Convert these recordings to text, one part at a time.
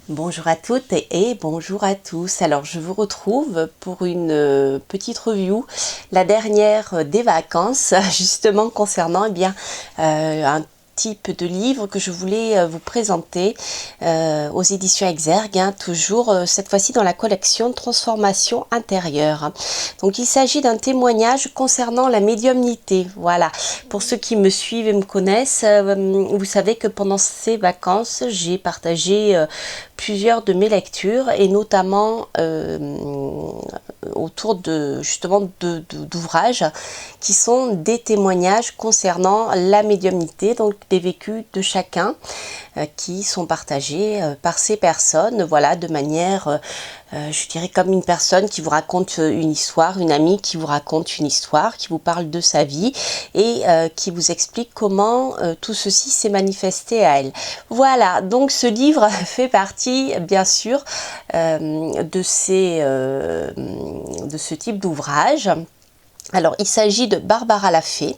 Bonjour à toutes et bonjour à tous. Alors je vous retrouve pour une petite review, la dernière des vacances, justement concernant un type de livre que je voulais vous présenter aux éditions Exergue, toujours cette fois-ci dans la collection Transformation intérieure. Donc il s'agit d'un témoignage concernant la médiumnité. Voilà, pour ceux qui me suivent et me connaissent, vous savez que pendant ces vacances, j'ai partagé plusieurs de mes lectures et notamment autour de justement d'ouvrages qui sont des témoignages concernant la médiumnité, donc des vécus de chacun qui sont partagés par ces personnes, voilà, de manière je dirais comme une personne qui vous raconte une histoire, une amie qui vous raconte une histoire, qui vous parle de sa vie et qui vous explique comment tout ceci s'est manifesté à elle. Voilà, donc ce livre fait partie bien sûr de ce type d'ouvrage. Alors il s'agit de Barbara Laffé,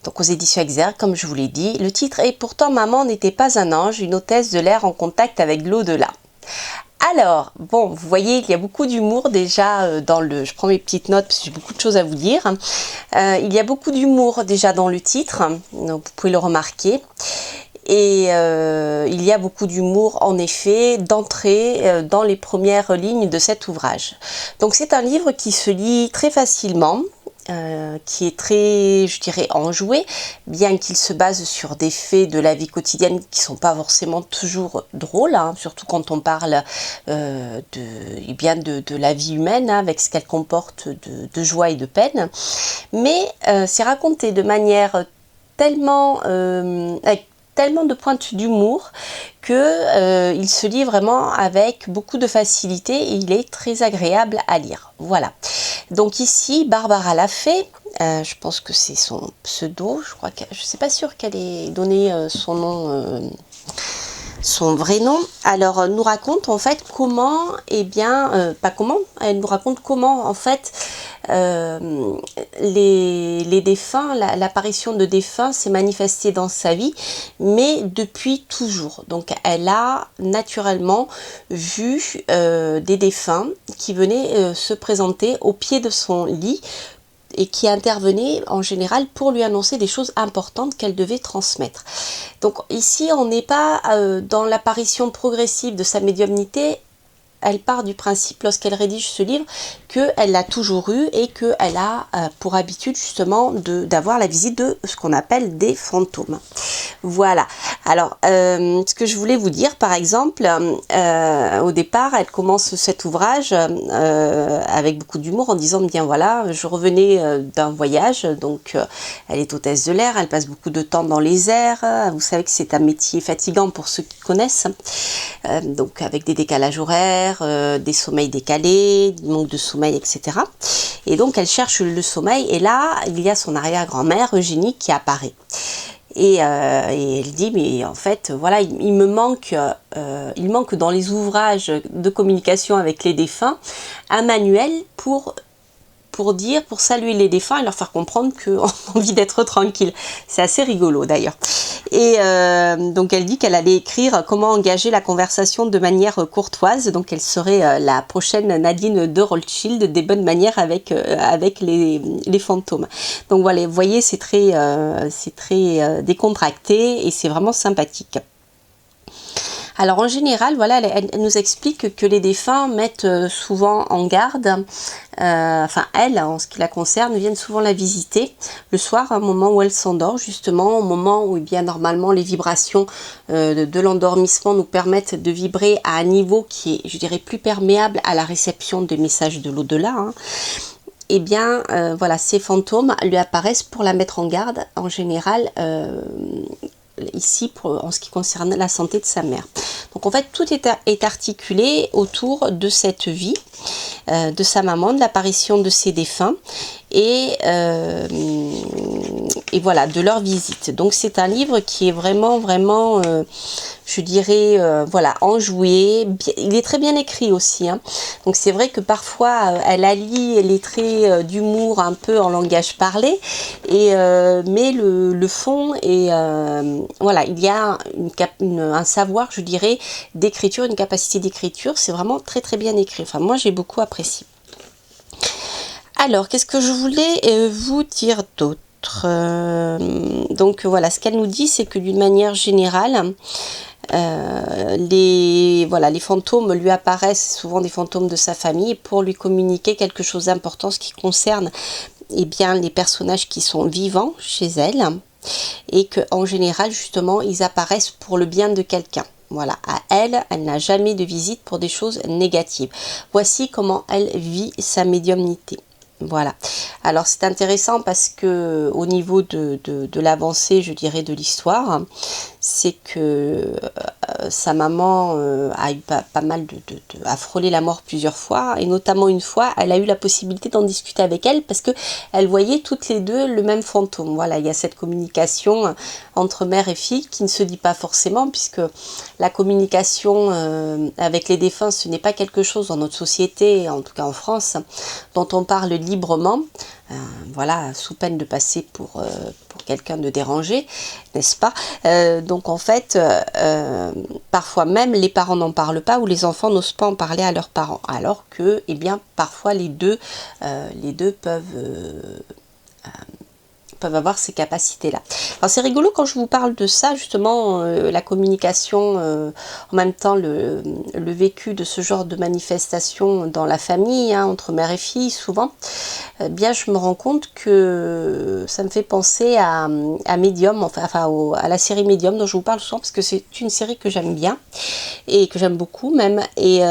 donc aux éditions Exergue, comme je vous l'ai dit. Le titre est Pourtant maman n'était pas un ange, une hôtesse de l'air en contact avec l'au-delà. Alors, bon, vous voyez, il y a beaucoup d'humour déjà dans le... Je prends mes petites notes parce que j'ai beaucoup de choses à vous dire. Il y a beaucoup d'humour déjà dans le titre, donc vous pouvez le remarquer. Et il y a beaucoup d'humour en effet d'entrée dans les premières lignes de cet ouvrage. Donc c'est un livre qui se lit très facilement, qui est très, je dirais, enjoué, bien qu'il se base sur des faits de la vie quotidienne qui ne sont pas forcément toujours drôles, surtout quand on parle de la vie humaine, avec ce qu'elle comporte de joie et de peine. Mais c'est raconté de manière tellement avec tellement de pointes d'humour que il se lit vraiment avec beaucoup de facilité et il est très agréable à lire. Voilà. Donc ici, Barbara Laffé, je pense que c'est son pseudo, je crois que je ne suis pas sûre qu'elle ait donné son nom, son vrai nom. Alors nous raconte en fait comment, pas comment, elle nous raconte comment en fait les défunts, l'apparition de défunts s'est manifestée dans sa vie, mais depuis toujours. Donc elle a naturellement vu des défunts qui venaient se présenter au pied de son lit et qui intervenait en général pour lui annoncer des choses importantes qu'elle devait transmettre. Donc ici, on n'est pas dans l'apparition progressive de sa médiumnité. Elle part du principe, lorsqu'elle rédige ce livre, qu'elle l'a toujours eu et qu'elle a pour habitude justement d'avoir la visite de ce qu'on appelle des fantômes. Voilà. Alors, ce que je voulais vous dire, par exemple, au départ, elle commence cet ouvrage avec beaucoup d'humour en disant, bien voilà, je revenais d'un voyage, donc elle est hôtesse de l'air, elle passe beaucoup de temps dans les airs, vous savez que c'est un métier fatigant pour ceux qui connaissent, donc avec des décalages horaires, des sommeils décalés, du manque de sommeil, etc. Et donc elle cherche le sommeil et là, il y a son arrière-grand-mère, Eugénie, qui apparaît. Et elle dit, mais en fait, voilà, il manque dans les ouvrages de communication avec les défunts un manuel pour saluer les défunts et leur faire comprendre qu'on a envie d'être tranquille. C'est assez rigolo d'ailleurs. Et donc elle dit qu'elle allait écrire comment engager la conversation de manière courtoise. Donc elle serait la prochaine Nadine de Rothschild des bonnes manières avec les fantômes. Donc voilà, vous voyez, c'est très décontracté et c'est vraiment sympathique. Alors en général, voilà, elle nous explique que les défunts mettent souvent en garde, elle, en ce qui la concerne, viennent souvent la visiter le soir, à un moment où elle s'endort, justement, au moment où, normalement, les vibrations de l'endormissement nous permettent de vibrer à un niveau qui est, je dirais, plus perméable à la réception des messages de l'au-delà. Voilà, ces fantômes lui apparaissent pour la mettre en garde, en général, ici en ce qui concerne la santé de sa mère. Donc en fait tout est articulé autour de cette vie de sa maman, de l'apparition de ses défunts et voilà, de leur visite. Donc c'est un livre qui est vraiment, vraiment, je dirais, voilà, enjoué. Il est très bien écrit aussi, hein. Donc c'est vrai que parfois, elle allie les traits d'humour un peu en langage parlé, mais le fond est, voilà, il y a un savoir, je dirais, d'écriture, une capacité d'écriture. C'est vraiment très, très bien écrit. Enfin, moi, j'ai beaucoup apprécié. Alors, qu'est-ce que je voulais vous dire d'autre? Donc voilà, ce qu'elle nous dit, c'est que d'une manière générale, les fantômes lui apparaissent, souvent des fantômes de sa famille, pour lui communiquer quelque chose d'important, ce qui concerne bien, les personnages qui sont vivants chez elle, et qu'en général, justement, ils apparaissent pour le bien de quelqu'un. Voilà, elle n'a jamais de visite pour des choses négatives. Voici comment elle vit sa médiumnité. Voilà. Alors c'est intéressant parce que au niveau de l'avancée, je dirais, de l'histoire, c'est que sa maman a eu pas mal a frôlé la mort plusieurs fois, et notamment une fois, elle a eu la possibilité d'en discuter avec elle parce que elle voyait toutes les deux le même fantôme. Voilà, il y a cette communication entre mère et fille qui ne se dit pas forcément, puisque la communication avec les défunts, ce n'est pas quelque chose dans notre société, en tout cas en France, dont on parle librement, voilà, sous peine de passer pour quelqu'un de dérangé, n'est-ce pas? Donc en fait, parfois même les parents n'en parlent pas, ou les enfants n'osent pas en parler à leurs parents, alors que, eh bien, parfois les deux peuvent avoir ces capacités-là. Alors c'est rigolo quand je vous parle de ça, justement, la communication, en même temps le vécu de ce genre de manifestation dans la famille, hein, entre mère et fille, souvent, bien je me rends compte que ça me fait penser à Medium, à la série Medium dont je vous parle souvent, parce que c'est une série que j'aime bien, et que j'aime beaucoup même, et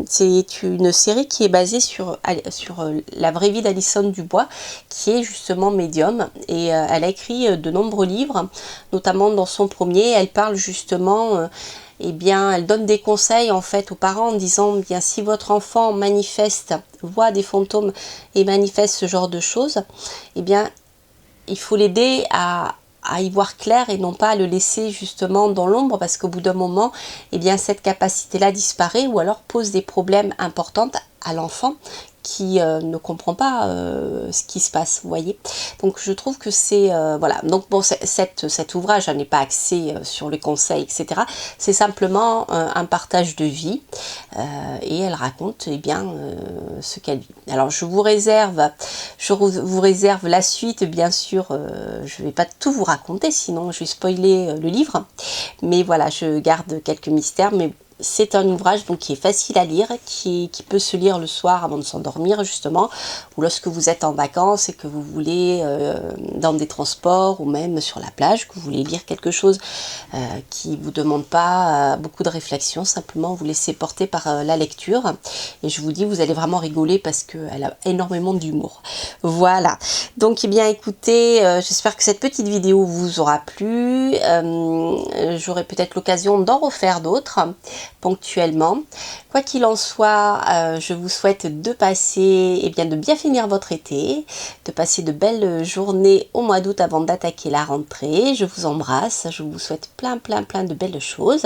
c'est une série qui est basée sur la vraie vie d'Alison Dubois, qui est justement médium, et elle a écrit de nombreux livres, notamment dans son premier, elle parle justement, eh bien, elle donne des conseils en fait aux parents en disant, bien, si votre enfant voit des fantômes et manifeste ce genre de choses, eh bien, il faut l'aider à y voir clair et non pas à le laisser justement dans l'ombre, parce qu'au bout d'un moment, eh bien, cette capacité-là disparaît, ou alors pose des problèmes importants à l'enfant qui ne comprend pas ce qui se passe, vous voyez. Donc je trouve que c'est voilà. Donc bon, cet ouvrage n'est pas axé sur les conseils, etc. C'est simplement un partage de vie, et elle raconte, eh bien, ce qu'elle vit. Alors je vous réserve la suite, bien sûr. Je ne vais pas tout vous raconter, sinon je vais spoiler le livre. Mais voilà, je garde quelques mystères, mais c'est un ouvrage donc qui est facile à lire, qui peut se lire le soir avant de s'endormir, justement, ou lorsque vous êtes en vacances et que vous voulez, dans des transports ou même sur la plage, que vous voulez lire quelque chose qui ne vous demande pas beaucoup de réflexion, simplement vous laissez porter par la lecture. Et je vous dis, vous allez vraiment rigoler parce qu'elle a énormément d'humour. Voilà. Donc, eh bien, écoutez, j'espère que cette petite vidéo vous aura plu. J'aurai peut-être l'occasion d'en refaire d'autres ponctuellement. Quoi qu'il en soit, je vous souhaite de passer, eh bien, de bien finir votre été, de passer de belles journées au mois d'août avant d'attaquer la rentrée. Je vous embrasse, je vous souhaite plein de belles choses.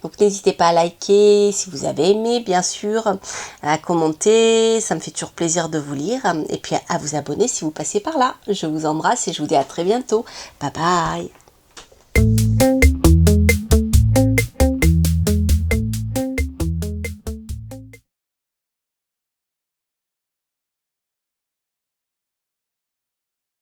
Donc n'hésitez pas à liker si vous avez aimé, bien sûr, à commenter, ça me fait toujours plaisir de vous lire, et puis à vous abonner si vous passez par là. Je vous embrasse et je vous dis à très bientôt. Bye bye.